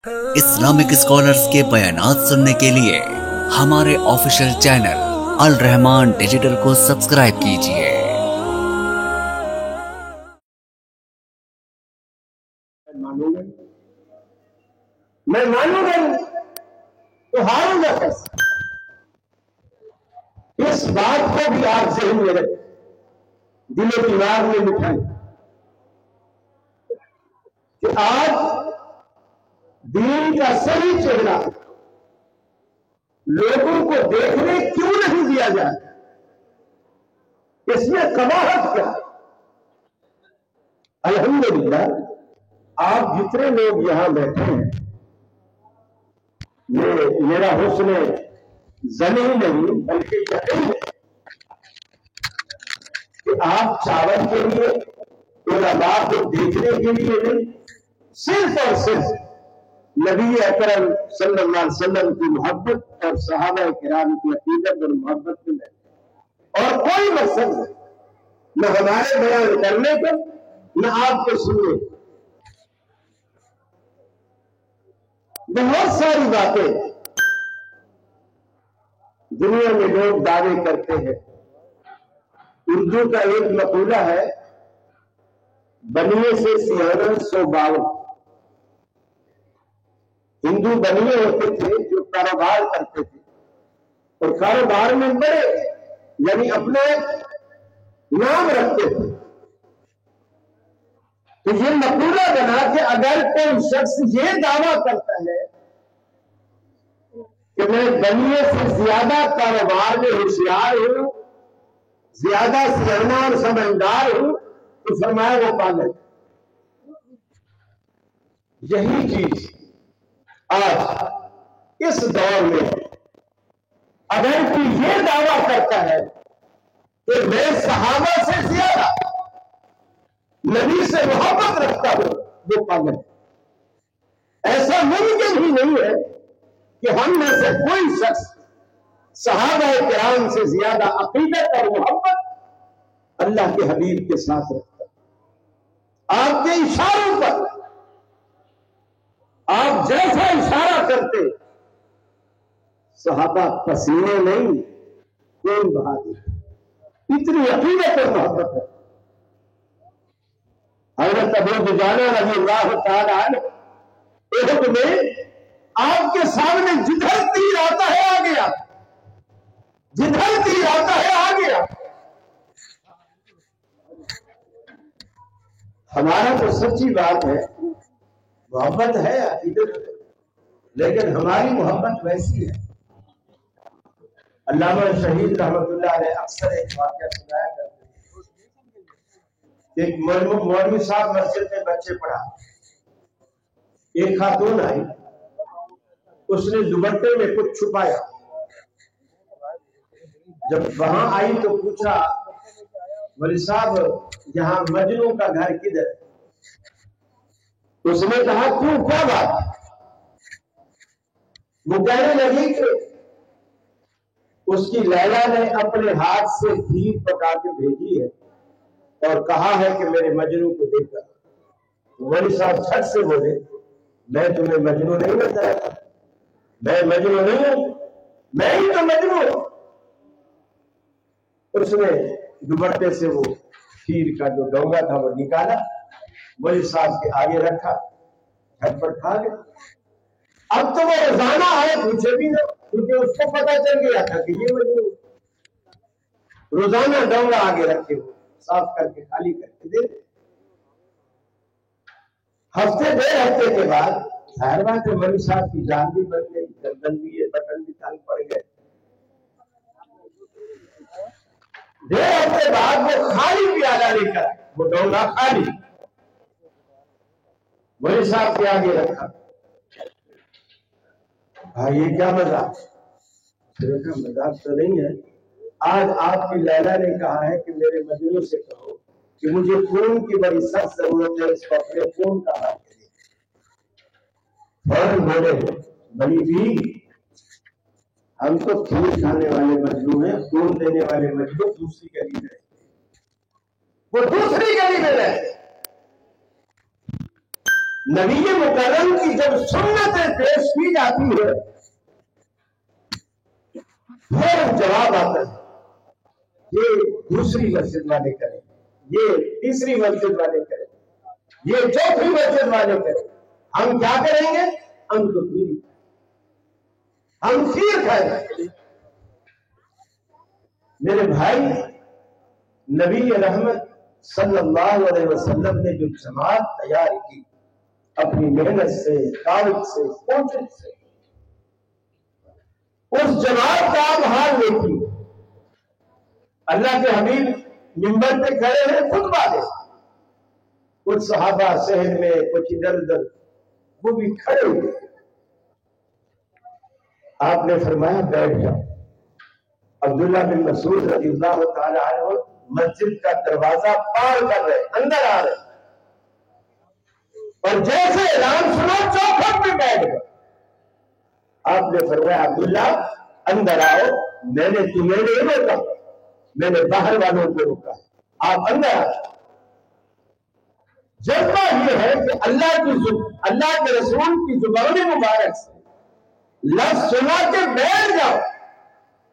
Islamic scholars کے بیانات سننے کے لیے ہمارے آفیشیل چینل الرحمان ڈیجیٹل کو سبسکرائب کیجیے۔ میں مانوں گا تو ہاروں گا کیسے؟ اس بات کو بھی آپ ذہن میں رکھیں، دل و دماغ میں بٹھائیں کہ آج دین کا صحیح چہرہ لوگوں کو دیکھنے کیوں نہیں دیا جاتا؟ اس میں قباحت کیا؟ الحمدللہ آپ جتنے لوگ یہاں بیٹھے ہیں، یہ میرا حسن زنی نہیں بلکہ یقین ہے کہ آپ چاول کے لیے علماء کو دیکھنے کے لیے نہیں، صرف اور صرف نبی اکرم صلی اللہ علیہ وسلم کی محبت اور صحابہ کرام کی عقیدت اور محبت میں اور کوئی مقصد نہیں، نہ ہمارے بیان کرنے کا نہ آپ کو سننے۔ بہت ساری باتیں دنیا میں لوگ دعوے کرتے ہیں۔ اردو کا ایک مقولہ ہے، بنیے سے سیانہ سو باون۔ ہندو بنیے ہوتے تھے جو کاروبار کرتے تھے اور کاروبار میں بڑے یعنی اپنا نام رکھتے تھے، تو یہ مقولہ بنا کہ اگر کوئی شخص یہ دعویٰ کرتا ہے کہ میں بنیے سے زیادہ کاروبار میں ہوشیار ہوں، زیادہ سیاح اور سمجھدار ہوں، تو فرمایا وہ پاگل۔ یہی چیز آج اس دور میں اگر کوئی یہ دعویٰ کرتا ہے کہ میں صحابہ سے زیادہ نبی سے محبت رکھتا ہوں، وہ پاگل ہے۔ ایسا ممکن ہی نہیں ہے کہ ہم میں سے کوئی شخص صحابہ کرام سے زیادہ عقیدت اور محبت اللہ کے حبیب کے ساتھ رکھتا ہے۔ آپ کے اشاروں پر آپ جیسا اشارہ کرتے، صحابہ پسینے نہیں خون بہا دیتے، اتنی عقیدت اور محبت ہے۔ حضرت ابو دجانہ رضی اللہ تعالی عنہ احد میں آپ کے سامنے جدھر تیر آتا ہے آ گیا، جدھر تیر آتا ہے آ گیا۔ ہمارا تو سچی بات ہے، محبت ہے، عقیدت ہے، لیکن ہماری محبت ویسی ہے۔ علامہ شہید رحمت اللہ علیہ اکثر ایک واقعہ سنایا کرتے ہیں۔ ایک مولوی صاحب مسجد میں بچے پڑھا، ایک خاتون آئی، اس نے دوپٹے میں کچھ چھپایا، جب وہاں آئی تو پوچھا مولوی صاحب یہاں مجنوں کا گھر کدھر؟ اس نے کہا کیوں، کیا بات؟ وہ کہنے لگی کہ اس کی لیلا نے اپنے ہاتھ سے کھیر پکا کے بھیجی ہے اور کہا ہے کہ میرے مجنوں کو دے کر۔ مولوی صاحب چھٹ سے بولے، میں تمہیں مجنوں نہیں بتایا، میں مجنوں نہیں ہوں، میں ہی تو مجنوں ہوں۔ اس نے دوپٹے سے وہ کھیر کا جو ڈونگا تھا وہ نکالا، مولوی صاحب کے آگے رکھا، جھٹ پٹ کھا گیا۔ اب تو وہ روزانہ آئے پوچھے بھی نہ، کیونکہ اس کو پتا چل گیا تھا کہ یہ مجنون، روزانہ ڈونگا آگے رکھے ہو، صاف کر کے خالی کر کے دے۔ ہفتے ڈیڑھ ہفتے کے بعد ظاہر بات ہے مولوی صاحب کی جان بھی بڑھ گئی، گردن بھی ہے، بٹن بھی تنگ پڑ گئے۔ ڈیڑھ ہفتے بعد وہ خالی پیالہ لے کر، وہ ڈونگا خالی مولوی صاحب کے آگے رکھا۔ بھائی یہ کیا مذاق؟ مذاق تو نہیں ہے، آج آپ کی لیلا نے کہا ہے کہ میرے مجنوں سے کہو کہ مجھے خون کی بڑی سخت ضرورت ہے، اس کو اپنے خون کا حق دے۔ فوراً بولے بڑی بھی ہم تو کھیر کھانے والے مجنوں ہیں، خون دینے والے مجنوں دوسری گلی میں، وہ دوسری گلی میں رہتے۔ نبی مکرم کی جب سنتیں پیش کی جاتی ہے پھر جواب آتا ہے یہ دوسری مسجد والے کریں، یہ تیسری مسجد والے کریں، یہ چوتھی مسجد والے کریں، ہم کیا کریں گے؟ ہم تو ہم کھیر کھائیں گے۔ میرے بھائی، نبی رحمت صلی اللہ علیہ وسلم نے جو جماعت تیار کی اپنی محنت سے، دعوت سے، کوشش سے، اس جماعت کا آپ حال دیکھیے۔ اللہ کے حبیب منبر پہ کھڑے ہیں خطبہ دے، کچھ صحابہ صحن میں، کچھ ادھر ادھر، وہ بھی کھڑے ہوئے۔ آپ نے فرمایا بیٹھ جاؤ۔ عبداللہ بن مسعود رضی اللہ تعالی عنہ مسجد کا دروازہ پار کر رہے، اندر آ رہے، اور جیسے اعلان سنا چوکھٹ پہ بیٹھ گئے۔ آپ نے فرمایا عبداللہ اندر آؤ، میں نے تمہیں نہیں روکا، میں نے باہر والوں کو روکا، آپ اندر آؤ۔ جذبہ یہ ہے کہ اللہ کے رسول کی زبان مبارک سے لفظ سنا کے بیٹھ جاؤ۔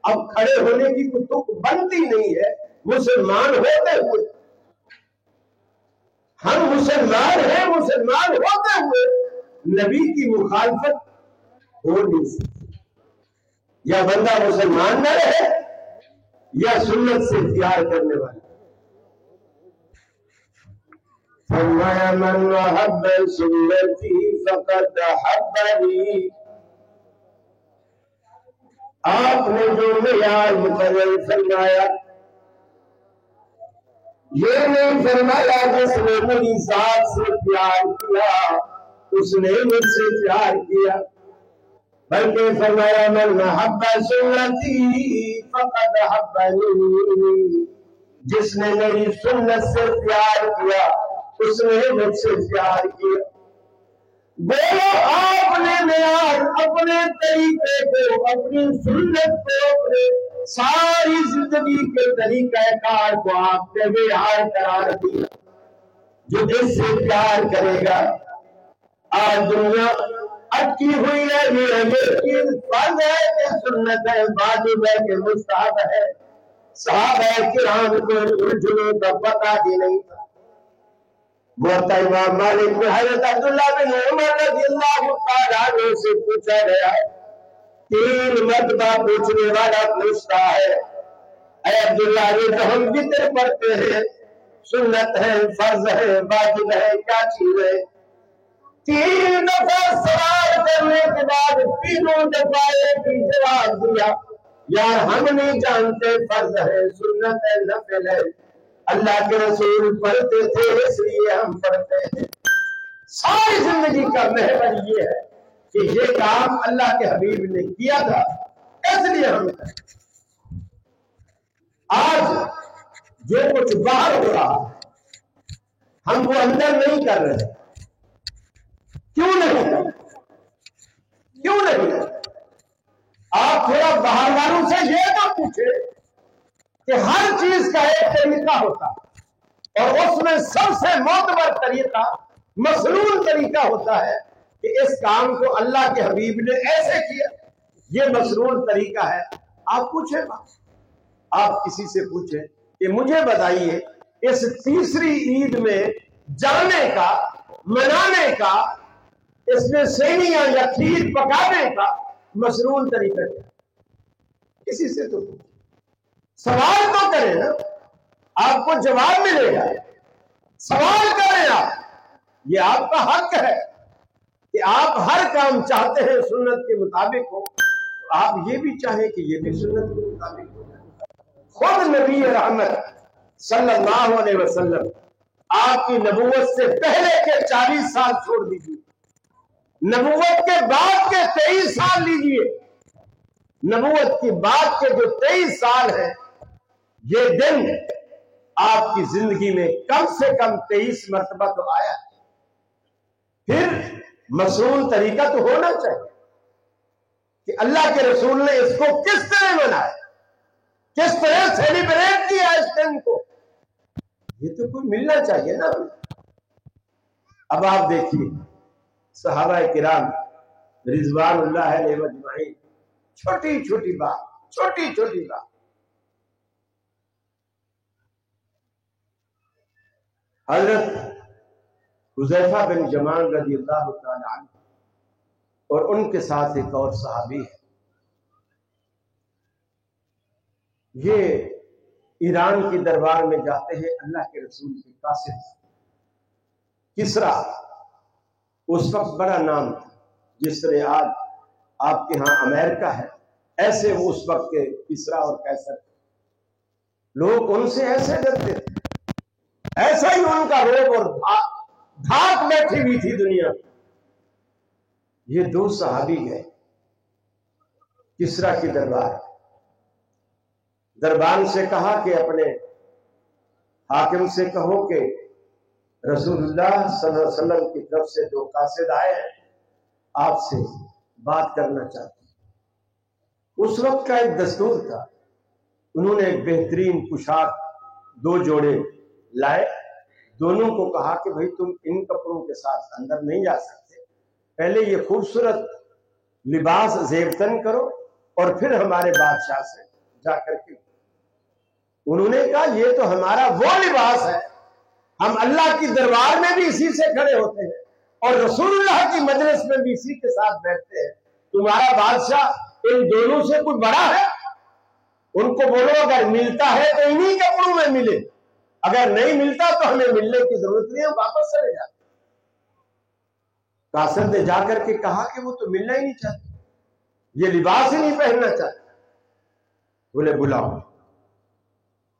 اب کھڑے ہونے کی کوئی تک بنتی نہیں ہے مسلمان ہوتے ہوئے۔ ہم مسلمان ہیں، مسلمان ہوتے ہوئے نبی کی مخالفت ہو نہیں سکتی۔ یا بندہ مسلمان نہ رہے یا سنت سے اختیار کرنے والا۔ فرمایا من احب سنتی فقد احبنی۔ آپ نے جو معیار مقرر فرمایا، یہ نہیں فرمایا جس نے میری ذات سے پیار کیا اس نے مجھ سے پیار کیا، بلکہ فرمایا من احب سنتی فقد احبنی، جس نے میری سنت سے پیار کیا اس نے مجھ سے پیار کیا۔ گویا آپ نے معیار اپنے طریقے کو، اپنی سنت کو، اپنے ساری زندگی کے طریقہ کار کو آپ نے معیار قرار دیا۔ جو جس سے پیار کرے گا، آج دنیا اٹکی ہوئی ہے، یہ فرض ہے کہ سنت ہے، واجب ہے کہ مستحب ہے۔ صحابہ کرام کو الجھنوں کا پتہ ہی نہیں تھا۔ موتا امام مالک میں حضرت عبداللہ بن عمر رضی اللہ تعالیٰ عنہ سے پوچھا گیا، 3 مرتبہ پوچھنے والا پوچھتا ہے، اے عبداللہ یہ تو ہم وتر پڑھتے ہیں، سنت ہے، فرض ہے، واجب ہے، کیا چیز ہے؟ 3 دفعہ سوال کرنے کے بعد 3 دفعہ ایک ہی جواب دیا، یار ہم نہیں جانتے فرض ہے، سنت ہے، نفل ہے، اللہ کے رسول پڑھتے تھے اس لیے ہم پڑھتے ہیں۔ ساری زندگی کا محور یہ ہے کہ یہ کام اللہ کے حبیب نے کیا تھا اس لیے ہم کرتے۔ آج جو کچھ باہر ہو رہا ہے ہم وہ اندر نہیں کر رہے۔ کیوں نہیں کر رہے؟ کیوں نہیں کر رہے؟ آپ تھوڑا باہر والوں سے یہ نہ پوچھے کہ ہر چیز کا ایک طریقہ ہوتا ہے اور اس میں سب سے معتبر طریقہ مسنون طریقہ ہوتا ہے کہ اس کام کو اللہ کے حبیب نے ایسے کیا، یہ مسنون طریقہ ہے۔ آپ پوچھیں نا، آپ کسی سے پوچھیں کہ مجھے بتائیے اس تیسری عید میں جانے کا، منانے کا، اس میں سینیاں یا کھیر پکانے کا مسنون طریقہ کیا؟ کسی سے تو پوچھیں، سوال تو کریں نا، آپ کو جواب ملے گا۔ سوال کریں آپ، یہ آپ کا حق ہے کہ آپ ہر کام چاہتے ہیں سنت کے مطابق ہو، تو آپ یہ بھی چاہیں کہ یہ بھی سنت کے مطابق ہو۔ خود نبی رحمت صلی اللہ علیہ وسلم آپ کی نبوت سے پہلے کے 40 سال چھوڑ دیجیے، نبوت کے بعد کے 23 سال لیجیے، نبوت کی بعد کے جو 23 سال ہیں، یہ دن آپ کی زندگی میں کم سے کم 23 مرتبہ تو آیا ہے۔ پھر مسنون طریقہ تو ہونا چاہیے کہ اللہ کے رسول نے اس کو کس طرح منایا، کس طرح سیلیبریٹ کیا اس دن کو، یہ تو کوئی ملنا چاہیے نا۔ اب آپ دیکھیے صحابہ کرام رضوان اللہ علیہم اجمعین چھوٹی چھوٹی بات حضرت حذیفہ بن یمان رضی اللہ تعالی عنہ اور ان کے ساتھ ایک اور صحابی ہے، یہ ایران کی دربار میں جاتے ہیں اللہ کے رسول کے قاصد کسرا، اس وقت بڑا نام تھا، جس طرح آج آپ کے ہاں امریکہ ہے، ایسے وہ اس وقت کے کسرا اور قیصر لوگ ان سے ایسے ڈرتے تھے، ایسا ہی ان کا روب اور دھاک بیٹھی ہوئی تھی دنیا میں۔ یہ دو صحابی گئے کسرا کی دربان سے کہا کہ اپنے حاکم سے کہو کہ رسول اللہ صلی اللہ علیہ وسلم کی طرف سے دو قاصد آئے ہیں، آپ سے بات کرنا چاہتے ہیں۔ اس وقت کا ایک دستور تھا، انہوں نے ایک بہترین پوشاک دو جوڑے لائے، دونوں کو کہا کہ بھئی تم ان کپڑوں کے ساتھ اندر نہیں جا سکتے، پہلے یہ خوبصورت لباس زیبتن کرو اور پھر ہمارے بادشاہ سے جا کر کے۔ انہوں نے کہا یہ تو ہمارا وہ لباس ہے، ہم اللہ کی دربار میں بھی اسی سے کھڑے ہوتے ہیں اور رسول اللہ کی مجلس میں بھی اسی کے ساتھ بیٹھتے ہیں، تمہارا بادشاہ ان دونوں سے کوئی بڑا ہے؟ ان کو بولو اگر ملتا ہے تو انہی کپڑوں میں ملے، اگر نہیں ملتا تو ہمیں ملنے کی ضرورت نہیں ہے، واپس چلے جاتے۔ قاصد نے جا کر کے کہا کہ وہ تو ملنا ہی نہیں چاہتے، یہ لباس ہی نہیں پہننا چاہتے، بولے بلاؤ۔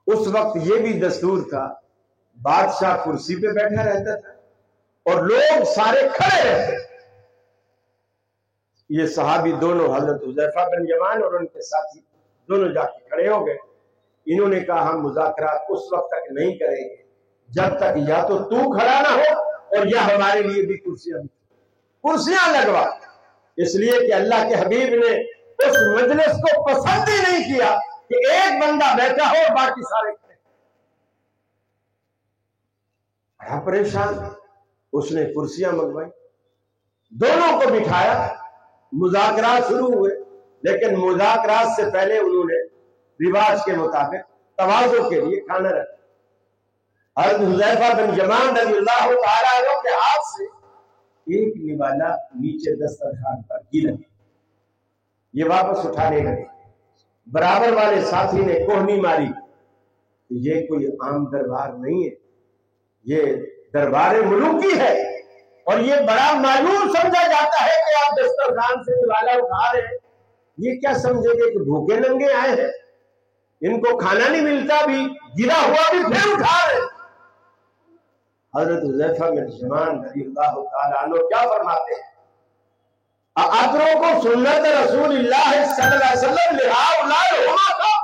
اس وقت یہ بھی دستور تھا، بادشاہ کرسی پہ بیٹھا رہتا تھا اور لوگ سارے کھڑے رہتے تھے۔ یہ صحابی دونوں حضرت حذیفہ بن یمان اور ان کے ساتھی دونوں جا کے کھڑے ہو گئے۔ انہوں نے کہا ہم مذاکرات اس وقت تک نہیں کریں گے جب تک یا تو کھڑا نہ ہو اور یا ہمارے لیے بھی کرسیاں لگوا، اس لیے کہ اللہ کے حبیب نے اس مجلس کو پسند ہی نہیں کیا کہ ایک بندہ بیٹھا ہو اور باقی سارے کھڑے۔ بڑا پریشان، اس نے کرسیاں منگوائی، دونوں کو بٹھایا، مذاکرات شروع ہوئے، لیکن مذاکرات سے پہلے انہوں نے رواج کے مطابق تواضع کے لیے کھانا رکھا۔ حضرت حذیفہ بن یمان رضی اللہ تعالیٰ عنہ کے ہاتھ سے ایک نوالا نیچے دسترخوان پر گرا، یہ واپس اٹھانے لگے، برابر والے ساتھی نے کوہنی ماری کہ یہ کوئی عام دربار نہیں ہے، یہ دربار ملوکی ہے اور یہ بڑا معلوم سمجھا جاتا ہے کہ آپ دسترخوان سے نوالا اٹھا رہے ہیں، یہ کیا سمجھے گے کہ بھوکے ننگے آئے ہیں، ان کو کھانا نہیں ملتا بھی گرا ہوا بھی پھر اٹھا رہے۔ حضرت حذیفہ بن یمان رضی اللہ تعالیٰ عنہ کیا فرماتے ہیں؟ اترک سنت رسول اللہ صلی اللہ علیہ وسلم لہؤلاء الحمقاء،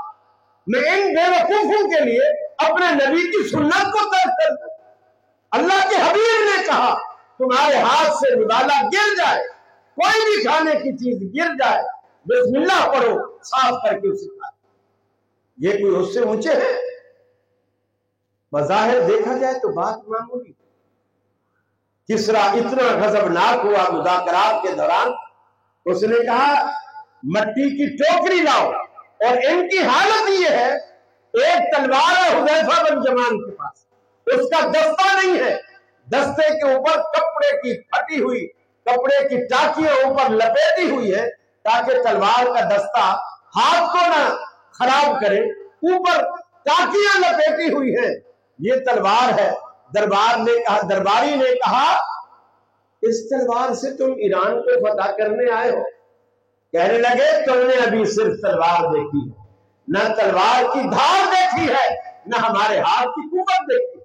میں ان بے وقوفوں کے لیے اپنے نبی کی سنت کو ترک کر دوں؟ اللہ کے حبیب نے کہا تمہارے ہاتھ سے نوالا گر جائے، کوئی بھی کھانے کی چیز گر جائے، بسم اللہ پڑھو، صاف کر کے اسے کھا۔ یہ کوئی اس سے اونچے ہیں؟ بظاہر دیکھا جائے تو بات معمولی۔ کسرا اتنا غضبناک ہوا مذاکرات کے دوران، اس نے کہا مٹی کی ٹوکری لاؤ، اور ان کی حالت یہ ہے ایک تلوار ہے حذیفہ بن یمان کے پاس، اس کا دستہ نہیں ہے، دستے کے اوپر کپڑے کی پھٹی ہوئی کپڑے کی ٹاکیاں اوپر لپیٹی ہوئی ہے تاکہ تلوار کا دستہ ہاتھ کو نہ خراب کرے، اوپر ٹاکیاں لپیٹی ہوئی ہیں، یہ تلوار ہے۔ درباری نے کہا اس تلوار سے تم ایران کو فتح کرنے آئے ہو؟ کہنے لگے تم نے ابھی صرف تلوار دیکھی ہے، نہ تلوار کی دھار دیکھی ہے، نہ ہمارے ہاتھ کی قوت دیکھی۔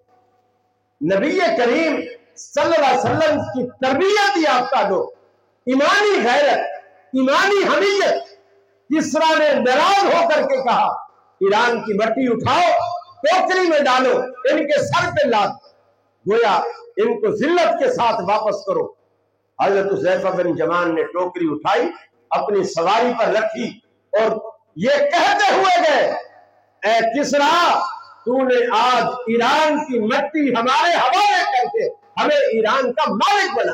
نبی کریم صلی اللہ علیہ وسلم کی تربیت یافتہ لوگ، ایمانی غیرت، ایمانی حمیت، کسرا نے ناراض ہو کر کے کہا ایران کی مٹی اٹھاؤ، ٹوکری میں ڈالو، ان کے سر پہ لاد، گویا ان کو ذلت کے ساتھ واپس کرو۔ حضرت حذیفہ بن یمان نے ٹوکری اٹھائی، اپنی سواری پر رکھی اور یہ کہتے ہوئے گئے اے کسرا، تو نے آج ایران کی مٹی ہمارے حوالے کر کے ہمیں ایران کا مالک بنا،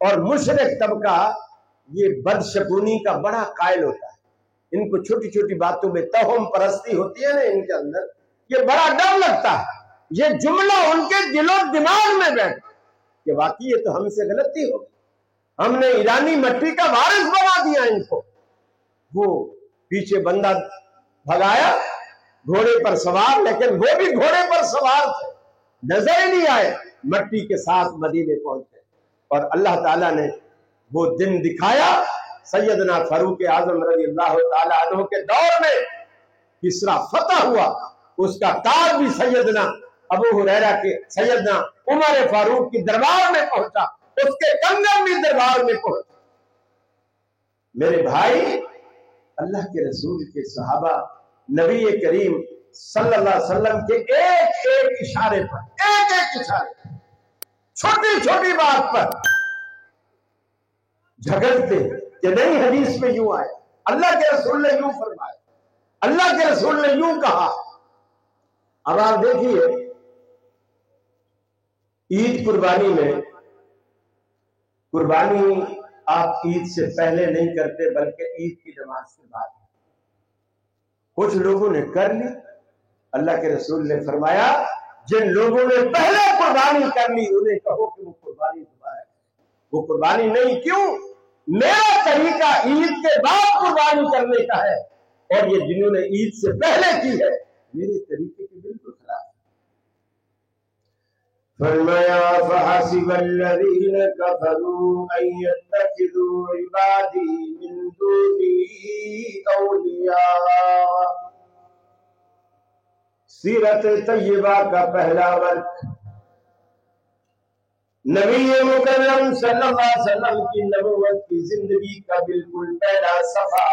اور مشرک طبقہ یہ بدشگونی کا بڑا قائل ہوتا ہے، ان کو چھوٹی چھوٹی باتوں میں توہم پرستی ہوتی ہے نا ان کے اندر، یہ بڑا ڈر لگتا ہے یہ جملہ ان کے دل و دماغ میں بیٹھ کہ واقعی یہ تو ہم سے غلطی ہو گئی، ہم نے ایرانی مٹی کا وارث بنا دیا ان کو۔ وہ پیچھے بندہ بھگایا گھوڑے پر سوار، لیکن وہ بھی گھوڑے پر سوار تھے، نظر ہی نہیں آئے، مٹی کے ساتھ مدینے پہنچے۔ اور اللہ تعالیٰ نے وہ دن دکھایا، سیدنا فاروق اعظم رضی اللہ تعالیٰ عنہ کے دور میں کسرا فتح ہوا، اس کا تاج بھی سیدنا ابو ہریرہ کے سیدنا عمر فاروق کی دربار میں پہنچا، اس کے کنگن بھی دربار میں پہنچا۔ میرے بھائی، اللہ کے رسول کے صحابہ نبی کریم صلی اللہ علیہ وسلم کے ایک ایک اشارے پر، ایک ایک اشارے پر، چھوٹی چھوٹی بات پر جھگڑتے کہ نہیں حدیث میں یوں آیا، اللہ کے رسول نے یوں فرمایا، اللہ کے رسول نے یوں کہا۔ اب آپ دیکھیے عید قربانی میں، قربانی آپ عید سے پہلے نہیں کرتے بلکہ عید کی نماز کے بعد۔ کچھ لوگوں نے کر لی، اللہ کے رسول نے فرمایا جن لوگوں نے پہلے قربانی کر لی انہیں کہو کہ وہ قربانی دوبارہ کریں۔ وہ قربانی نہیں، کیوں؟ میرا طریقہ عید کے بعد قربانی کرنے کا ہے، اور یہ جنہوں نے عید سے پہلے کی ہے میرے طریقے کے بالکل خلاف۔ فرمایا فحسب الذین کفروا ان یتخذوا عبادی من دونی اولیاء۔ سیرت طیبہ کا پہلا ورق، نبی مکرم صلی اللہ علیہ وسلم کی نبوت کی زندگی کا بالکل پہلا صفحہ،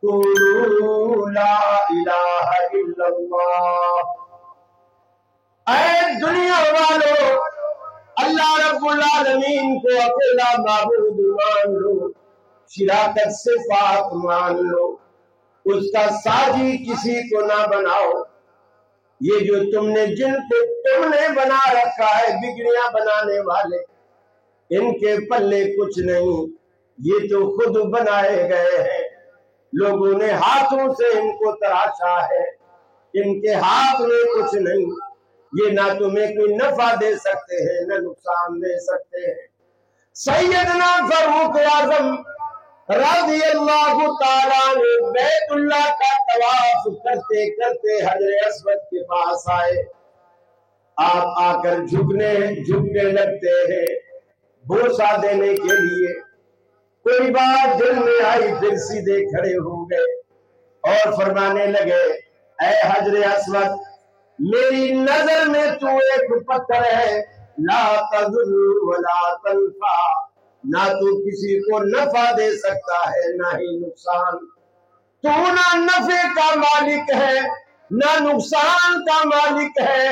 قولوا لا الہ الا اللہ۔ اے دنیا والو، اللہ رب العالمین کو اکیلا معبود مان لو، شراکت سے پاک مان لو، اس کا ساجی کسی کو نہ بناؤ۔ یہ جو تم نے جن کو تم نے بنا رکھا ہے بگڑیاں بنانے والے، ان کے پلے کچھ نہیں، یہ تو خود بنائے گئے ہیں، لوگوں نے ہاتھوں سے ان کو تراشا ہے، ان کے ہاتھ میں کچھ نہیں، یہ نہ تمہیں کوئی نفع دے سکتے ہیں نہ نقصان دے سکتے ہیں۔ سیدنا فاروق اعظم رضی اللہ تعالیٰ نے بیت اللہ کا طواف کرتے کرتے حجر اسود کے پاس آئے، آپ آ کر جھکنے لگتے ہیں بوسہ دینے کے لیے۔ کوئی بات دل میں آئی پھر سیدھے کھڑے ہو گئے اور فرمانے لگے، اے حجر اسود، میری نظر میں تو ایک پتھر ہے، لا تضر ولا تنفع، نہ تو کسی کو نفع دے سکتا ہے نہ ہی نقصان، تو نہ نفع کا مالک ہے نہ نقصان کا مالک ہے،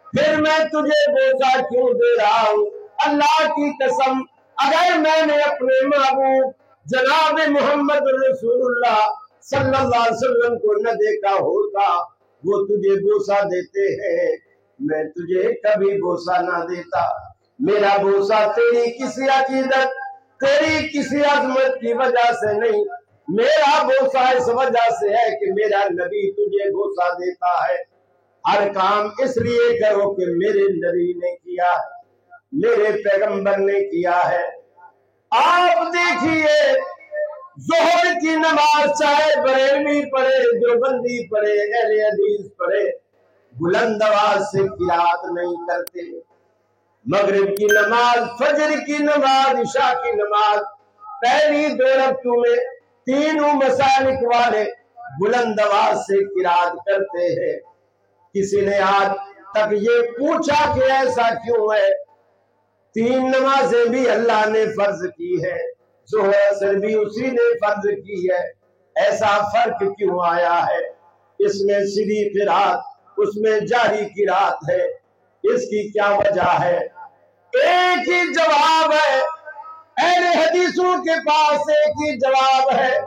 پھر میں تجھے بوسہ کیوں دے رہا ہوں؟ اللہ کی قسم، اگر میں نے اپنے محبوب جناب محمد رسول اللہ صلی اللہ علیہ وسلم کو نہ دیکھا ہوتا، وہ تجھے بوسہ دیتے ہیں، میں تجھے کبھی بوسہ نہ دیتا۔ میرا بوسہ تیری کسی عقیدت، تیری کسی عظمت کی وجہ سے نہیں، میرا بوسہ اس وجہ سے ہے کہ میرا نبی تجھے بوسہ دیتا ہے۔ ہر کام اس لیے کرو کہ میرے نبی نے کیا ہے، میرے پیغمبر نے کیا ہے۔ آپ دیکھیے ظہر کی نماز چاہے بریلوی پڑھے، دیوبندی پڑھے، اہل حدیث پڑھے، بلند آواز سے قرات نہیں کرتے۔ مغرب کی نماز، فجر کی نماز، عشاء کی نماز، پہلی 2 رکعتوں میں تینوں مسالک والے بلند آواز سے قرات کرتے ہیں۔ کسی نے آج تک یہ پوچھا کہ ایسا کیوں ہے؟ 3 نمازیں بھی اللہ نے فرض کی ہے، ظہر اثر بھی اسی نے فرض کی ہے، ایسا فرق کیوں آیا ہے؟ اس میں سری قرات، اس میں جاری قرات ہے، اس کی کیا وجہ ہے؟ ایک ہی جواب ہے، اہل حدیثوں کے پاس ایک ہی جواب ہے۔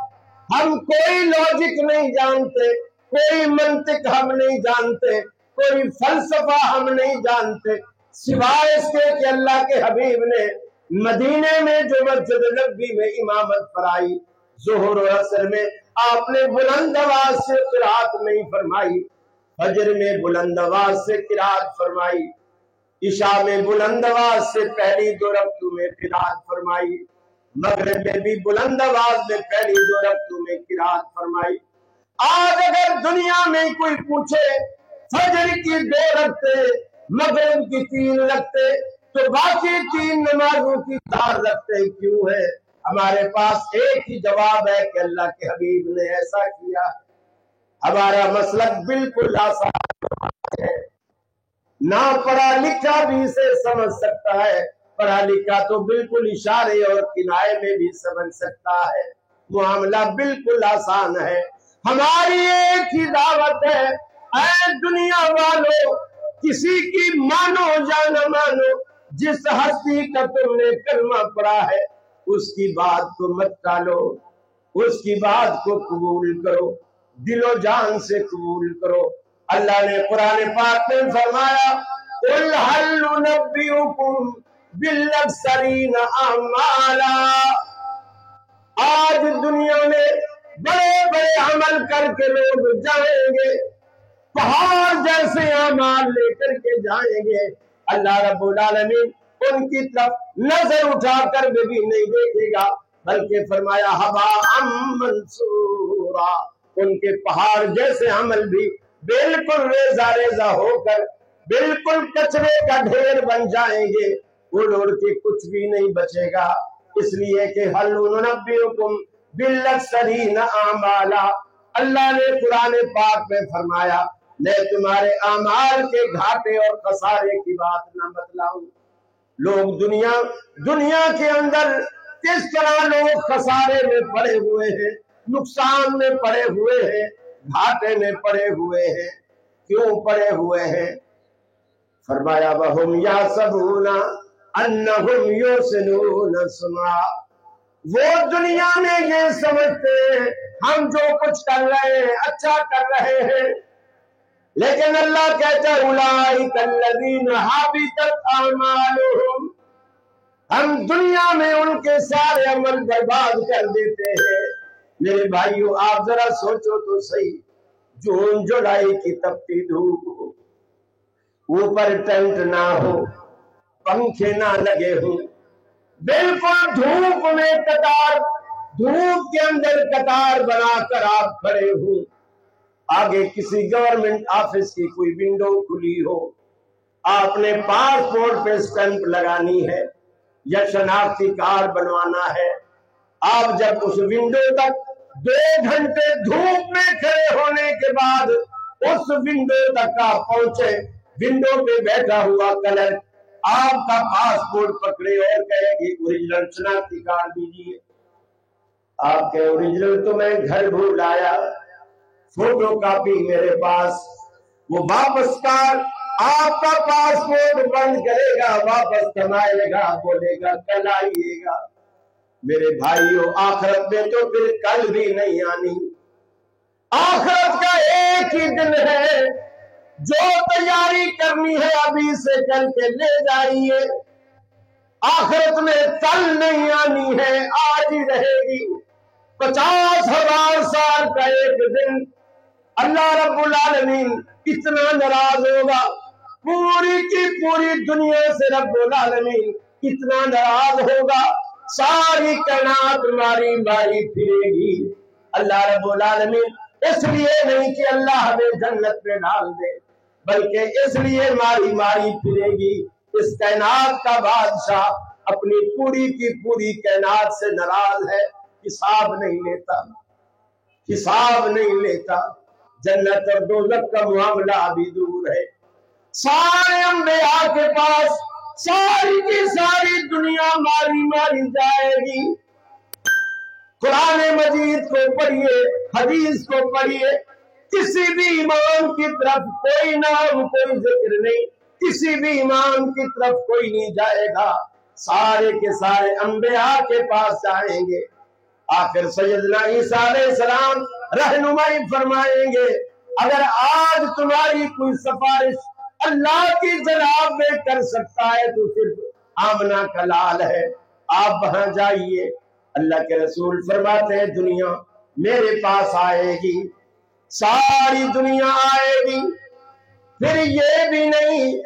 ہم کوئی لوجک نہیں جانتے، کوئی منطق ہم نہیں جانتے، کوئی فلسفہ ہم نہیں جانتے، سوائے اس کے کہ اللہ کے حبیب نے مدینے میں جو مسجد نبوی میں امامت فرائی، ظہر اور عصر میں آپ نے بلند آواز سے قرات نہیں فرمائی، فجر میں بلند آواز سے قرات فرمائی، عشاء میں بلند آواز سے پہلی دو رکعتوں میں قرات فرمائی، مغرب میں بھی بلند آواز میں پہلی دو رکعتوں میں قرات فرمائی۔ آج اگر دنیا میں کوئی پوچھے فجر کی 2 رکعتیں، مغرب کی 3 رکعتیں، تو باقی 3 نمازوں کی 4 رکعتیں کیوں ہے؟ ہمارے پاس ایک ہی جواب ہے کہ اللہ کے حبیب نے ایسا کیا۔ ہمارا مسلک بالکل آسان ہے، نہ پڑھا لکھا بھی اسے سمجھ سکتا ہے، پڑھا لکھا تو بالکل اشارے اور کنائے میں بھی سمجھ سکتا ہے، معاملہ بالکل آسان ہے۔ ہماری ایک ہی دعوت ہے، اے دنیا والو، کسی کی مانو یا نہ مانو، جس ہستی کا تم نے کلمہ پڑھا ہے اس کی بات کو مت ٹالو، اس کی بات کو قبول کرو، دل و جان سے قبول کرو۔ اللہ نے قرآن پاک میں فرمایا قُلْ هَلْ نُنَبِّئُكُمْ بِالْأَخْسَرِينَ أَعْمَالًا۔ آج دنیا میں بڑے بڑے عمل کر کے لوگ جائیں گے، پہاڑ جیسے اعمال لے کر کے جائیں گے، اللہ رب العالمین ان کی طرف نظر اٹھا کر بھی نہیں دیکھے گا، بلکہ فرمایا ہَبَاءً مَنْثُورًا، ان کے پہاڑ جیسے عمل بھی بالکل ریزہ ریزہ ہو کر بالکل کچرے کا ڈھیر بن جائیں گے، اڑ اڑ کے کچھ بھی نہیں بچے گا۔ اس لیے کہ هَلْ نُنَبِّئُكُمْ بِالْأَخْسَرِينَ أَعْمَالًا، اللہ نے قرآن پاک میں فرمایا میں تمہارے اعمال کے گھاٹے اور خسارے کی بات نہ بتلاؤں۔ لوگ دنیا کے اندر کس طرح لوگ خسارے میں پڑے ہوئے ہیں، نقصان میں پڑے ہوئے ہیں، گھاٹے میں پڑے ہوئے ہیں، کیوں پڑے ہوئے ہیں؟ فرمایا وَهُمْ يَحْسَبُونَ أَنَّهُمْ يُحْسِنُونَ صُنْعًا، وہ دنیا میں یہ سمجھتے ہیں ہم جو کچھ کر رہے ہیں اچھا کر رہے ہیں، لیکن اللہ کہتا ہے أُولَٰئِكَ الَّذِينَ حَبِطَتْ أَعْمَالُهُمْ، ہم دنیا میں ان کے سارے عمل برباد کر دیتے ہیں۔ میرے بھائیو آپ ذرا سوچو تو صحیح، جون جولائی کی تپتی دھوپ ہو، اوپر ٹینٹ نہ ہو، پنکھے نہ لگے ہوں، بالکل دھوپ میں قطار، دھوپ کے اندر قطار بنا کر آپ کھڑے ہوں، آگے کسی گورنمنٹ آفس کی کوئی ونڈو کھلی ہو، آپ نے پاسپورٹ پہ سٹیمپ لگانی ہے یا شناختی کارڈ بنوانا ہے، آپ جب اس ونڈو تک 2 گھنٹے دھوپ میں کھڑے ہونے کے بعد اس ونڈو تک آپ پہنچے، ونڈو پہ بیٹھا ہوا کلرک آپ کا پاسپورٹ پکڑے اور کہے کہ اوریجنل شناختی کارڈ دیجیے، آپ کے اوریجنل تو میں گھر بھول آیا، فوٹو کاپی میرے پاس، وہ واپس کار آپ کا پاسپورٹ بند کرے گا، واپس کمائے گا، بولے گا کل آئیے گا۔ میرے بھائیوں آخرت میں تو پھر کل بھی نہیں آنی، آخرت کا ایک ہی دن ہے، جو تیاری کرنی ہے ابھی سے کر کے لے جائیے، آخرت میں کل نہیں آنی ہے، آج ہی رہے گی۔ 50,000 سال کا ایک دن اللہ رب العالمین اتنا ناراض ہوگا، پوری کی پوری دنیا سے رب العالمین اتنا ناراض ہوگا، ساری کائنات ماری ماری پھرے گی۔ اللہ رب العالمین اس لیے نہیں کہ اللہ ہمیں جنت میں ڈال دے، بلکہ اس لیے ماری ماری پھرے گی، اس کائنات کا بادشاہ اپنی پوری کی پوری کائنات سے ناراض ہے، حساب نہیں لیتا، حساب نہیں لیتا۔ جنت اور دوزخ کا معاملہ ابھی دور ہے، سارے انبیاء کے پاس ساری کی ساری دنیا ماری ماری جائے گی۔ قرآن مجید کو پڑھیے، حدیث کو پڑھیے، کسی بھی امام کی طرف کوئی نام کوئی ذکر نہیں، کسی بھی امام کی طرف کوئی نہیں جائے گا، سارے کے سارے انبیاء کے پاس جائیں گے۔ آخر سیدنا عیسیٰ علیہ السلام رہنمائی فرمائیں گے، اگر آج تمہاری کوئی سفارش اللہ کی جناب میں کر سکتا ہے تو صرف آمنہ کا لال ہے، آپ وہاں جائیے۔ اللہ کے رسول فرماتے ہیں دنیا میرے پاس آئے گی، ساری دنیا آئے گی، پھر یہ بھی نہیں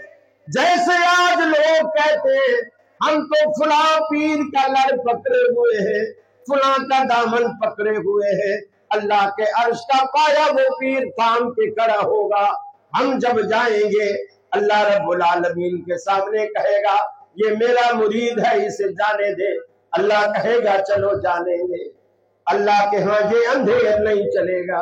جیسے آج لوگ کہتے ہیں ہم تو فلاں پیر کا لڑ پکڑے ہوئے ہیں، فلاں کا دامن پکڑے ہوئے ہیں، اللہ کے عرش کا پایا وہ پیر تھام کے کھڑا ہوگا۔ ہم جب جائیں گے اللہ رب العالمین کے سامنے کہے گا یہ میرا مرید ہے اسے جانے دے، اللہ کہے گا چلو جانے دے۔ اللہ کے ہاں یہ اندھیر نہیں چلے گا۔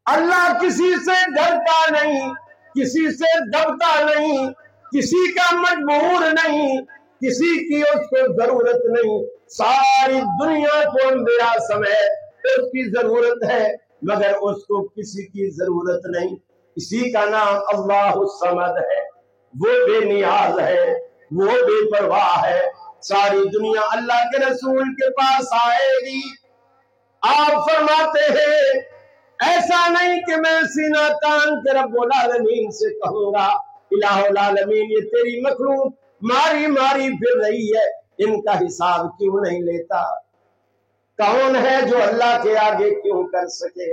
اللہ کسی سے ڈرتا نہیں، کسی سے دبتا نہیں، کسی کا مجبور نہیں، کسی کی اس کو ضرورت نہیں۔ ساری دنیا کو انبیاء سمیت اس کی ضرورت ہے، مگر اس کو کسی کی ضرورت نہیں۔ اسی کا نام اللہ الصمد ہے، وہ بے نیاز ہے، وہ بے پرواہ ہے۔ ساری دنیا اللہ کے رسول کے پاس آئے گی۔ آپ فرماتے ہیں ایسا نہیں کہ میں سینہ تان کے رب العالمین سے کہوں گا الہ العالمین یہ تیری مخلوق ماری ماری پھر رہی ہے، ان کا حساب کیوں نہیں لیتا؟ کون ہے جو اللہ کے آگے کیوں کر سکے؟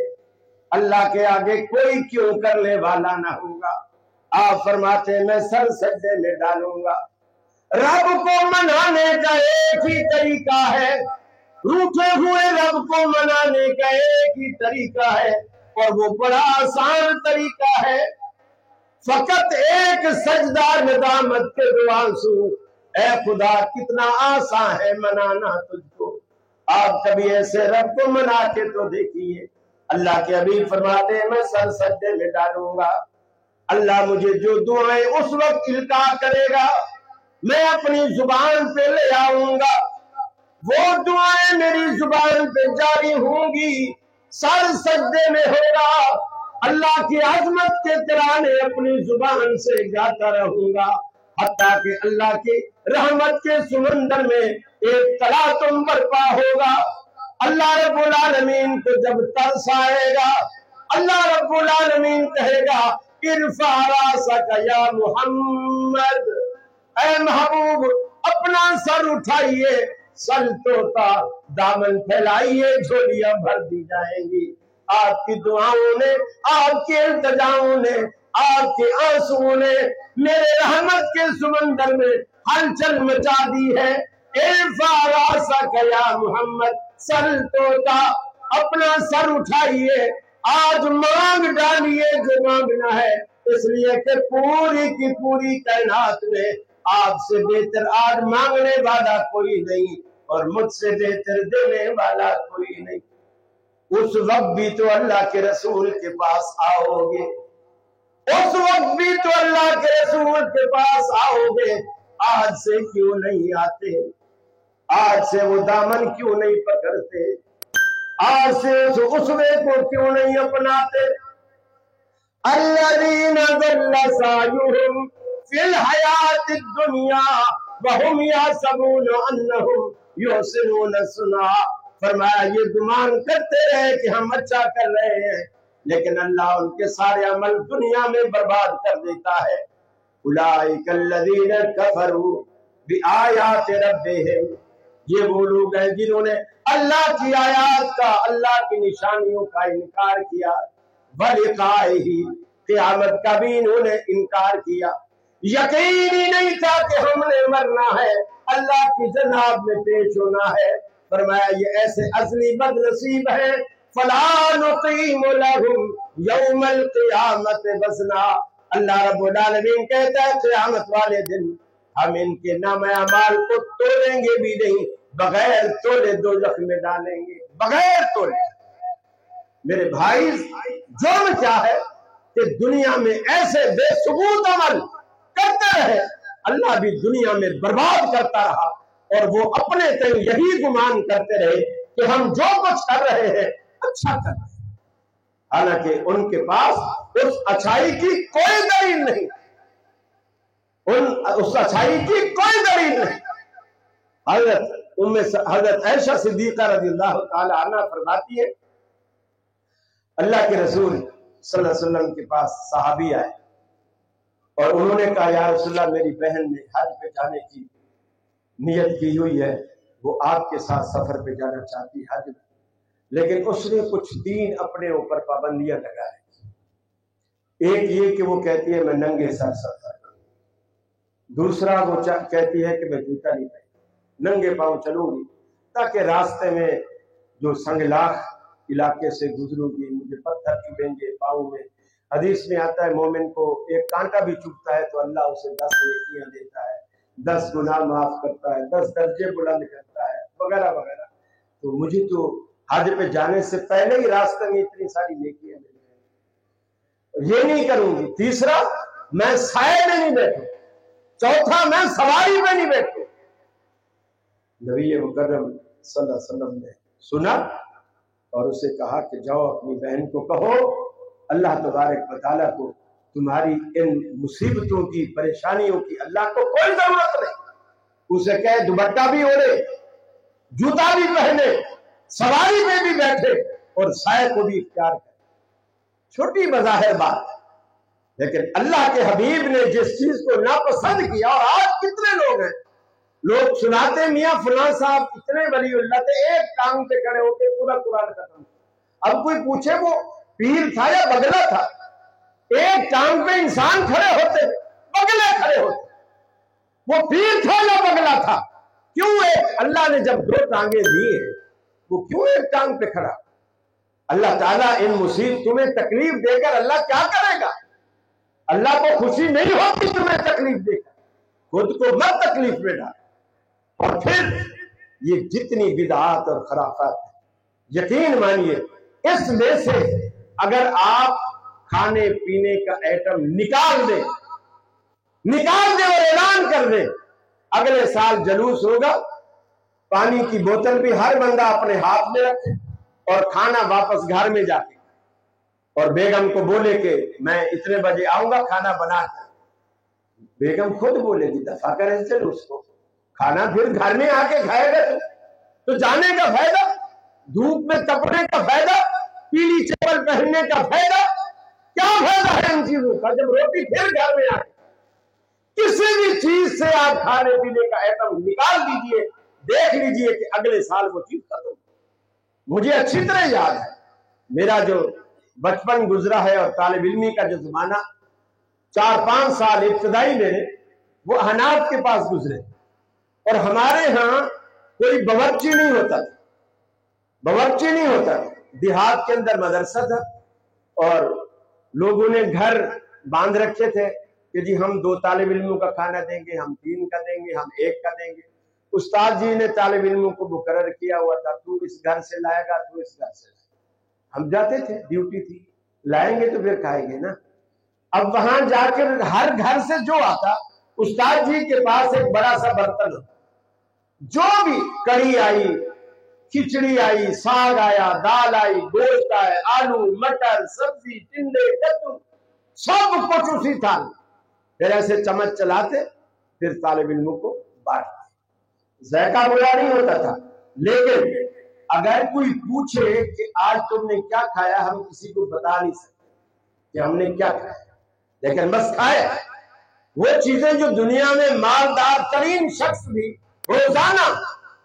اللہ کے آگے کوئی کیوں کرنے والا نہ ہوگا۔ آپ فرماتے ہیں میں سر سجدے میں ڈالوں گا۔ رب کو منانے کا ایک ہی طریقہ ہے، روٹھے ہوئے رب کو منانے کا ایک ہی طریقہ ہے، اور وہ بڑا آسان طریقہ ہے۔ فقط ایک سجدہ ندامت کے دو آنسو، اے خدا کتنا آسان ہے منانا تجھ کو۔ آپ کبھی ایسے رب کو منا کے تو دیکھیے۔ اللہ کے حبیب فرماتے ہیں میں سر سجدے میں ڈالوں گا، اللہ مجھے جو دعائیں اس وقت القا کرے گا میں اپنی زبان پہ لے آؤں گا، وہ دعائیں میری زبان پہ جاری ہوں گی، سر سجدے میں ہوگا، اللہ کی عظمت کے ترانے اپنی زبان سے گاتا رہوں گا، حتیٰ کہ اللہ کی رحمت کے سمندر میں ایک تلاطم برپا ہوگا۔ اللہ رب العالمین کو جب ترس آئے گا، اللہ رب العالمین کہے گا ارفع راسک یا محمد، اے محبوب اپنا سر اٹھائیے، سل توتا دامن پھیلائیے، جھولیاں بھر دی جائیں گی۔ آپ کی دعاؤں نے، آپ کے التجاؤں نے، آپ کے آنسوؤں نے میرے رحمت کے سمندر میں ہلچل مچا دی ہے۔ ارفع راسک یا محمد، سل توتا اپنا سر اٹھائیے، آج مانگ ڈالیے جو مانگنا ہے، اس لیے کہ پوری کی پوری کائنات میں آپ سے بہتر آج مانگنے والا کوئی نہیں، اور مجھ سے بہتر دینے والا کوئی نہیں۔ اس وقت بھی تو اللہ کے رسول کے پاس آؤ گے، اس وقت بھی تو اللہ کے رسول کے پاس آؤ گے۔ آج سے کیوں نہیں آتے؟ آج سے وہ دامن کیوں نہیں پکڑتے؟ آج سے اس اسوے کو کیوں نہیں اپناتے؟ الذین ضل سعیہم فی الحیات الدنیا وہم یحسبون انہم یحسنون صنعا۔ فرمایا یہ گمان کرتے رہے کہ ہم اچھا کر رہے ہیں، لیکن اللہ ان کے سارے عمل دنیا میں برباد کر دیتا ہے۔ اولئک الذین کفروا بآیات ربہم، یہ وہ لوگ ہیں جنہوں نے اللہ کی آیات کا، اللہ کی نشانیوں کا انکار کیا، بلقائہ، قیامت کا بھی انہوں نے انکار کیا۔ یقین ہی نہیں تھا کہ ہم نے مرنا ہے، اللہ کی جناب میں پیش ہونا ہے۔ فرمایا یہ ایسے ازلی بد نصیب ہیں، فلا نقیم لہم یوم القیامت وزنا۔ اللہ رب العالمین کہتا ہے قیامت والے دن ہم ان کے نام اعمال کو تولیں گے بھی نہیں، بغیر تولے دوزخ میں ڈالیں گے، بغیر تولے۔ میرے بھائی جرم کیا ہے کہ دنیا میں ایسے بے ثبوت عمل کرتے رہے، اللہ بھی دنیا میں برباد کرتا رہا، اور وہ اپنے تئیں یہی گمان کرتے رہے کہ ہم جو کچھ کر رہے ہیں اچھا کر رہے ہیں، حالانکہ ان کے پاس اس اچھائی کی کوئی دلیل نہیں، اس اچھائی کی کوئی دلیل نہیں۔ حضرت عائشہ صدیقہ رضی اللہ تعالی عنہ فرماتی ہے اللہ کے رسول صلی اللہ علیہ وسلم کے پاس صحابی آئے، اور انہوں نے کہا یا رسول اللہ میری بہن نے حج پہ جانے کی نیت کی ہوئی ہے، وہ آپ کے ساتھ سفر پہ جانا چاہتی ہے حج میں، لیکن اس نے کچھ دین اپنے اوپر پابندیاں لگائے. ایک یہ کہ وہ کہتی ہے میں ننگے سر سفر کروں، دوسرا وہ کہتی ہے کہ میں جوتا نہیں پہنوں، ننگے پاؤں چلوں گی تاکہ راستے میں جو سنگلاخ علاقے سے گزروں گی مجھے پتھر چبھیں گے پاؤں میں. حدیث میں آتا ہے مومن کو ایک کانٹا بھی چبھتا ہے تو اللہ اسے 10 نیکیاں دیتا ہے، 10 گناہ معاف کرتا ہے، 10 درجے بلند کرتا ہے وغیرہ وغیرہ. تو مجھے تو حج پہ جانے سے پہلے ہی راستے میں اتنی ساری نیکیاں مل گئی، یہ نہیں کروں گی. تیسرا میں سائے میں نہیں بیٹھوں، چوتھا میں سواری میں نہیں بیٹھوں. نبی مکرم صلی اللہ علیہ وسلم نے سنا اور اسے کہا کہ جاؤ اپنی بہن کو کہو اللہ تبارک و تعالیٰ کو تمہاری ان مصیبتوں کی پریشانیوں کی اللہ کو کوئی ضرورت نہیں. اسے کہے دوپٹہ بھی اوڑھے، جوتا بھی پہنے، سواری میں بھی بیٹھے اور سائے کو بھی اختیار کرے. چھوٹی بظاہر بات ہے، لیکن اللہ کے حبیب نے جس چیز کو ناپسند کیا. اور آج کتنے لوگ ہیں، لوگ سناتے میاں فلاں صاحب اتنے ولی اللہ تھے، ایک ٹانگ پہ کھڑے ہو کے پورا قرآن ختم. اب کوئی پوچھے وہ پیر تھا یا بگلا تھا؟ ایک ٹانگ پہ انسان کھڑے ہوتے، بگلے کھڑے ہوتے. وہ پیر تھا یا بگلا تھا؟ کیوں ایک اللہ نے جب 2 ٹانگیں دی ہیں وہ کیوں ایک ٹانگ پہ کھڑا؟ اللہ تعالیٰ ان مصیبت تمہیں تکلیف دے کر اللہ کیا کرے گا؟ اللہ کو خوشی نہیں ہوتی تمہیں تکلیف دے کر، خود کو مت تکلیف میں ڈال. اور پھر یہ جتنی بدعات اور خرافات ہیں، یقین مانیے اس میں سے اگر آپ کھانے پینے کا ایٹم نکال دیں اور اعلان کر دیں اگلے سال جلوس ہوگا، پانی کی بوتل بھی ہر بندہ اپنے ہاتھ میں رکھے اور کھانا واپس گھر میں جا کے اور بیگم کو بولے کہ میں اتنے بجے آؤں گا کھانا بنا کے. بیگم خود بولے گی دفع کرے جلوس کو، کھانا پھر گھر میں آ کے کھائے گا تو جانے کا فائدہ، دھوپ میں تپنے کا فائدہ، پیلی چپل پہننے کا فائدہ، کیا فائدہ ہے ان چیزوں کا جب روٹی پھر گھر میں آئے. کسی بھی چیز سے آپ کھانے پینے کا ایٹم نکال دیجئے، دیکھ لیجئے کہ اگلے سال وہ چیز ختم. مجھے اچھی طرح یاد ہے میرا جو بچپن گزرا ہے اور طالب علمی کا جو زمانہ 4-5 سال ابتدائی میں وہ حناف کے پاس گزرے. اور ہمارے ہاں کوئی باورچی نہیں ہوتا تھا، دیہات کے اندر مدرسہ تھا اور لوگوں نے گھر باندھ رکھے تھے کہ جی ہم 2 طالب علموں کا کھانا دیں گے، ہم 3 کا دیں گے، ہم 1 کا دیں گے. استاد جی نے طالب علموں کو مقرر کیا ہوا تھا، تو اس گھر سے لائے گا، تو اس گھر سے لائے گا. ہم جاتے تھے، ڈیوٹی تھی، لائیں گے تو پھر کھائیں گے نا. اب وہاں جا کر ہر گھر سے جو آتا استاد جی کے پاس ایک بڑا سا برتن، جو بھی کڑھی آئی، کھچڑی آئی، ساگ آیا، دال آئی، گوشت آئے، آلو مٹر سبزی ٹنڈے کدو سب کچھ اسی تھال، پھر ایسے چمچ چلاتے پھر طالب علموں کو بانٹتے. ذائقہ برا نہیں ہوتا تھا، لیکن اگر کوئی پوچھے کہ آج تم نے کیا کھایا، ہم کسی کو بتا نہیں سکتے کہ ہم نے کیا کھایا، لیکن بس کھائے وہ چیزیں جو دنیا میں مالدار ترین شخص بھی روزانہ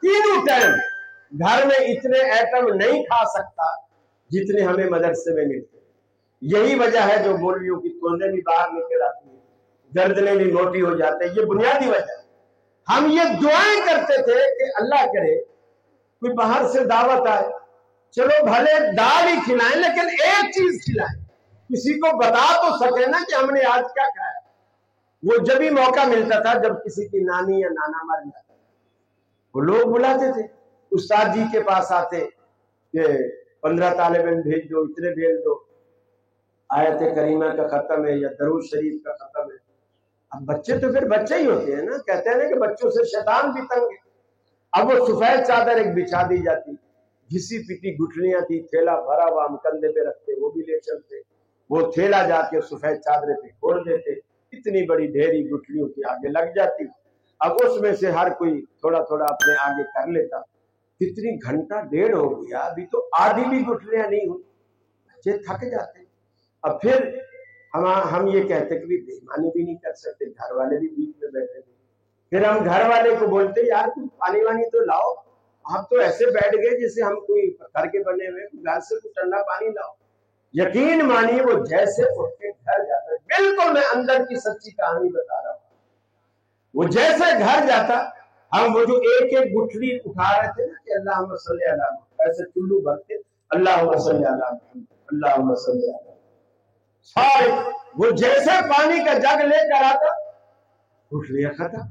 3 ٹائم گھر میں اتنے ایٹم نہیں کھا سکتا جتنے ہمیں مدرسے میں ملتے. یہی وجہ ہے جو مولویوں کی توندیں بھی باہر نکل آتی ہیں، گردنیں بھی موٹی ہو جاتے ہیں. یہ بنیادی وجہ ہے. ہم یہ دعائیں کرتے تھے کہ اللہ کرے کوئی باہر سے دعوت آئے، چلو بھلے دال ہی کھلائیں لیکن ایک چیز کھلائیں، کسی کو بتا تو سکے نا کہ ہم نے آج کیا کھایا. وہ جب ہی موقع ملتا تھا جب کسی کی نانی یا نانا مر جاتا، وہ لوگ بلاتے تھے، استاد جی کے پاس آتے کہ 15 طالب علم بھیج دو، اتنے بھیج دو، آیت کریمہ کا ختم ہے یا درود شریف کا ختم ہے. اب بچے تو پھر بچے ہی ہوتے ہیں نا، کہتے ہیں نا کہ بچوں سے شیطان بھی تنگ ہے. اب وہ سفید چادر ایک بچھا دی جاتی، گھسی پیٹی گٹھلیاں تھی، تھیلا بھرا ہوا ہم کندھے پہ رکھتے، وہ بھی لے چلتے، وہ تھیلا جا کے سفید چادرے پہ کھول دیتے، اتنی بڑی ڈھیری گٹھلیوں کے آگے لگ جاتی. اب اس میں سے ہر کوئی تھوڑا تھوڑا اپنے آگے کر لیتا. کتنی گھنٹہ 1.5 ہو گیا، ابھی تو آدھی بھی گٹھلیاں نہیں ہوئی، بچے تھک جاتے. اب پھر ہم یہ کہتے کہ بےمانی بھی نہیں کر سکتے، گھر والے بھی بیچ میں بیٹھے تھے، پھر ہم گھر والے کو بولتے یار تم پانی وانی تو لاؤ، آپ تو ایسے بیٹھ گئے جیسے ہم کوئی پتھر کے بنے ہوئے، گھر سے کچھ ٹھنڈا پانی لاؤ۔ یقین مانیے وہ جیسے اٹھ کے گھر جاتا ہے، بالکل میں اندر کی سچی کہانی بتا رہا ہوں، وہ جیسے گھر جاتا، ہم وہ جو ایک ایک گٹھلی اٹھا رہے تھے نا کہ اللہم صلی علی محمد، ایسے چلو بھرتے اللہم صلی علی محمد اللہم صلی علی محمد، سارے وہ جیسے پانی کا جگ لے کر آتا گٹھلیاں ختم۔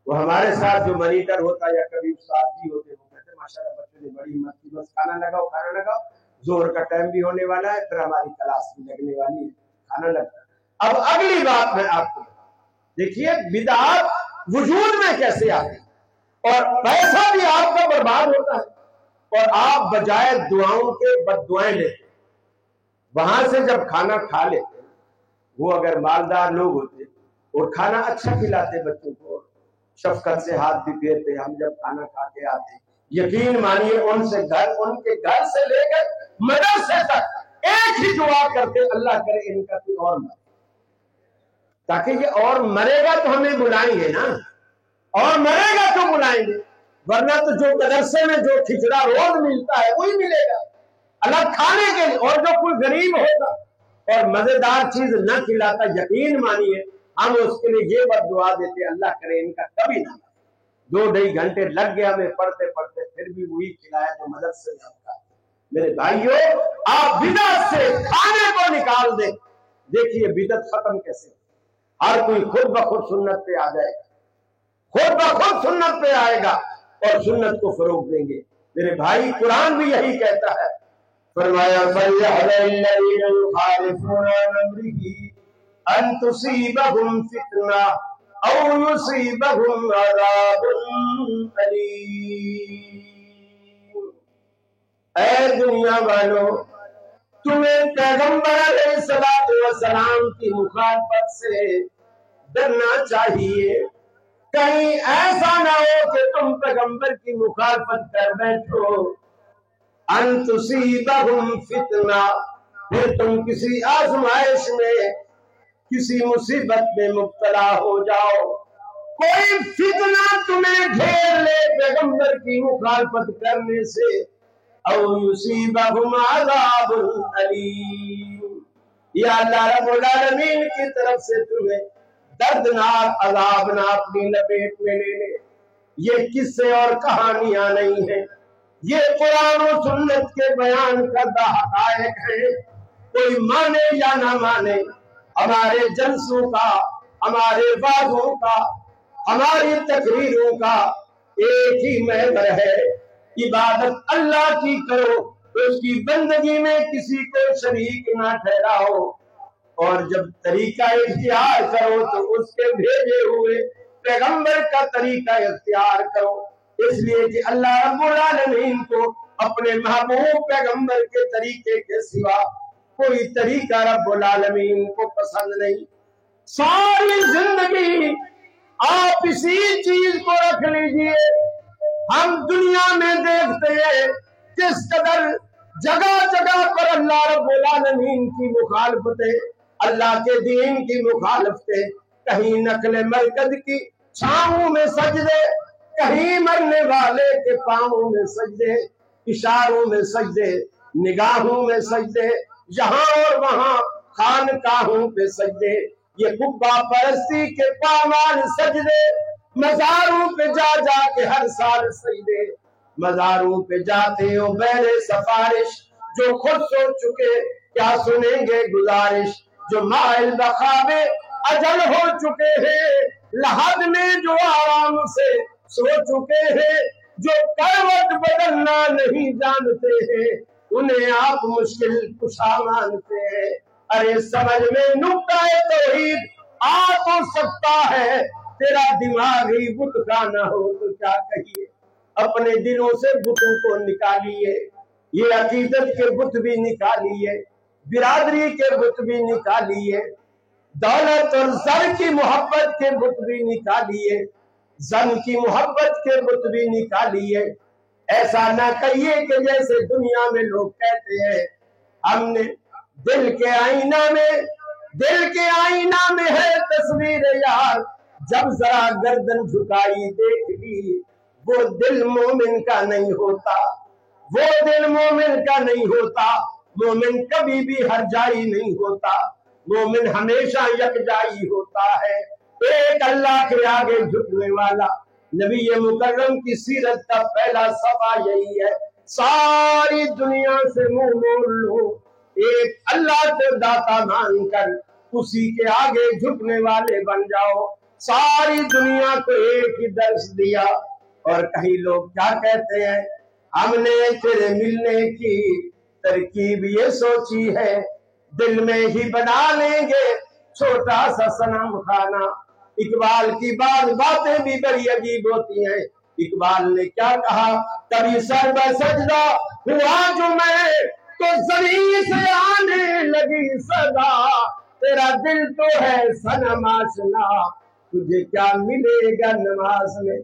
وہ ہمارے ساتھ جو مانیٹر ہوتا یا کبھی استاد جی ہوتے وہ کہتے ماشاءاللہ بچوں نے بڑی ہمت کی، بس کھانا لگاؤ، زور کا ٹائم بھی ہونے والا ہے، پھر ہماری کلاس بھی لگنے والی ہے، کھانا لگتا ہے۔ اب اگلی بات میں آپ کو دیکھیے بدعات وجود میں کیسے آتی اور پیسہ بھی آپ کا برباد ہوتا ہے اور آپ بجائے دعاؤں کے بد دعائیں لیتے، وہاں سے جب کھانا کھا لیتے، وہ اگر مالدار لوگ ہوتے اور کھانا اچھا کھلاتے بچوں کو، شفقت سے ہاتھ بھی پھیرتے، ہم جب کھانا کھا کے آتے، یقین مانیے ان کے گھر سے لے کر مدرسے تک ایک ہی دعا کرتے، اللہ کرے ان کا کوئی اور مرے، تاکہ یہ اور مرے گا تو ہمیں بلائیں گے نا، اور مرے گا تو بلائیں گے، ورنہ تو جو مدرسے میں جو کھچڑا روز ملتا ہے وہی ملے گا الگ کھانے کے لیے، اور جو کوئی غریب ہوگا اور مزیدار چیز نہ کھلاتا، یقین مانیے ہم اس کے لیے یہ بد دعا دیتے اللہ کرے ان کا کبھی نہ، 2-2.5 گھنٹے لگ گیا ہمیں پڑھتے پڑھتے، پھر بھی وہی کھلایا جو مدرسے میں ہوتا ہے۔ میرے بھائیوں آپ بدعت سے کھانے کو نکال دیں، دیکھیے بدعت ختم کیسے، ہر کوئی خود بخود سنت پہ آ جائے گا، خود بخود سنت پہ آئے گا اور سنت کو فروغ دیں گے۔ میرے بھائی قرآن بھی یہی کہتا ہے، فرمایا فَلْيَحْذَرِ الَّذِينَ يُخَالِفُونَ عَنْ أَمْرِهِ أَن تُصِيبَهُمْ فِتْنَةٌ أَوْ يُصِيبَهُمْ عَذَابٌ أَلِيمٌ۔ اے دنیا والوں، تمہیں پیغمبر علیہ السلام کی مخالفت سے ڈرنا چاہیے، کہیں ایسا نہ ہو کہ تم پیغمبر کی مخالفت کر بیٹھو، ان تصیبہم فتنہ، پھر تم کسی آزمائش میں کسی مصیبت میں مبتلا ہو جاؤ، کوئی فتنہ تمہیں گھیر لے پیغمبر کی مخالفت کرنے سے، او یصیبہم عذاب علیم، یا اللہ رب العالمین کی طرف سے تمہیں دردناک عذاب نہ اپنی لپیٹ میں لے لے۔ یہ قصے اور کہانیاں نہیں ہیں، یہ قرآن و سنت کے بیان کردہ حقائق ہیں، کوئی مانے یا نہ مانے، ہمارے جلسوں کا، ہمارے وعظوں کا، ہماری تقریروں کا ایک ہی محور ہے، عبادت اللہ کی کرو، اس کی بندگی میں کسی کو شریک نہ ٹھہراؤ، اور جب طریقہ اختیار کرو تو اس کے بھیجے ہوئے پیغمبر کا طریقہ اختیار کرو، اس لیے کہ اللہ رب العالمین کو اپنے محبوب پیغمبر کے طریقے کے سوا کوئی طریقہ رب العالمین کو پسند نہیں۔ ساری زندگی آپ اسی چیز کو رکھ لیجئے، ہم دنیا میں دیکھتے ہیں کس قدر جگہ جگہ پر اللہ رب العالمین کی مخالفتیں، اللہ کے دین کی مخالفتیں، کہیں نقل مرکز کی چھاؤں میں سجدے، کہیں مرنے والے کے پاؤں میں سجدے، اشاروں میں سجدے، نگاہوں میں سجدے، یہاں اور وہاں خانقاہوں پہ سجدے، یہ قبہ پرستی کے پامال سجدے، مزاروں پہ جا جا کے ہر سال سجدے، مزاروں پہ جاتے ہو بیر سفارش، جو خود سوچ چکے کیا سنیں گے گزارش، جو مائل بخواب اجل ہو چکے ہیں، لحد میں جو آرام سے سو چکے ہیں، جو کروٹ بدلنا نہیں جانتے ہیں، انہیں آپ مشکل کشا مانتے ہیں۔ ارے سمجھ میں نکتہ توحید آ تو سکتا ہے، تیرا دماغ ہی بت کا نہ ہو تو کیا کہیے، اپنے دلوں سے بتوں کو نکالیے، یہ عقیدت کے بت بھی نکالیے، برادری کے بت بھی نکالیے، دولت اور زر کی محبت کے بت بھی نکالیے، زن کی محبت کے بت بھی نکالیے۔ ایسا نہ کہیے کہ جیسے دنیا میں لوگ کہتے ہیں ہم نے دل کے آئینہ میں دل کے آئینہ میں ہے تصویر یار، جب ذرا گردن جھکائی دیکھ لی، وہ دل مومن کا نہیں ہوتا، وہ دل مومن کا نہیں ہوتا۔ مومن کبھی بھی ہر جائی نہیں ہوتا، مومن ہمیشہ یکجائی ہوتا ہے، ایک اللہ کے آگے جھکنے والا۔ نبی مکرم کی سیرت کا پہلا صفحہ یہی ہے، ساری دنیا سے منہ موڑ لو، ایک اللہ کو داتا مان کر اسی کے آگے جھکنے والے بن جاؤ۔ ساری دنیا کو ایک ہی درس دیا، اور کہیں لوگ کیا کہتے ہیں، ہم نے تیرے ملنے کی ترکیب یہ سوچی ہے، دل میں ہی بنا لیں گے چھوٹا سا صنم خانہ۔ اقبال کی بعض باتیں بھی بڑی عجیب ہوتی ہیں۔ اقبال نے کیا کہا، کبھی سر بہ سجدہ ہوا جو میں تو زمین سے آنے لگی صدا، تیرا دل تو ہے صنم آشنا، تجھے کیا ملے گا نماز میں۔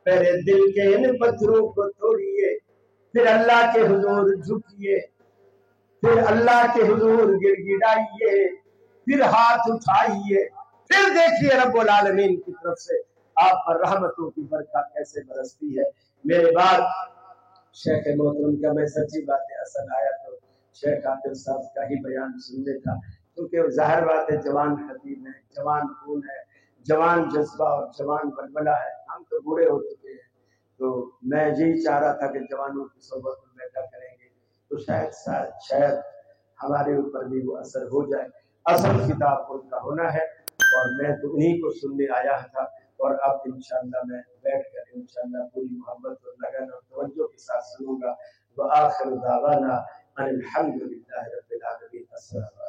پہلے دل کے ان پتھروں کو توڑیے، پھر اللہ کے حضور جھکیے، پھر اللہ کے حضور گر گڑائیے، پھر ہاتھ اٹھائیے، پھر دیکھیے رب العالمین کی طرف سے آپ پر رحمتوں کی برکت کیسے برستی ہے۔ میرے بعد شیخ محترم کا میں سچی بات ہے اصل آیا تو شیخ عادل صاحب کا ہی بیان سننے تھا، کیونکہ ظاہر بات ہے جوان خطیب ہے، جوان خون ہے، جوان جذبہ اور جوان بلبلہ ہے۔ ہم تو بوڑھے ہو چکے ہیں، تو میں یہی چاہ رہا تھا کہ جوانوں کی صحبت میں بیٹھا کریں گے تو شاید ہمارے اوپر بھی وہ اثر ہو جائے۔ اصل خطاب ان کا ہونا ہے، اور میں تو انہی کو سننے آیا تھا، اور اب انشاءاللہ میں بیٹھ کر انشاءاللہ پوری محبت اور لگن اور توجہ کے ساتھ سنوں گا۔ وآخر دعوانا ان الحمد للہ رب العالمین۔ السلام علیکم۔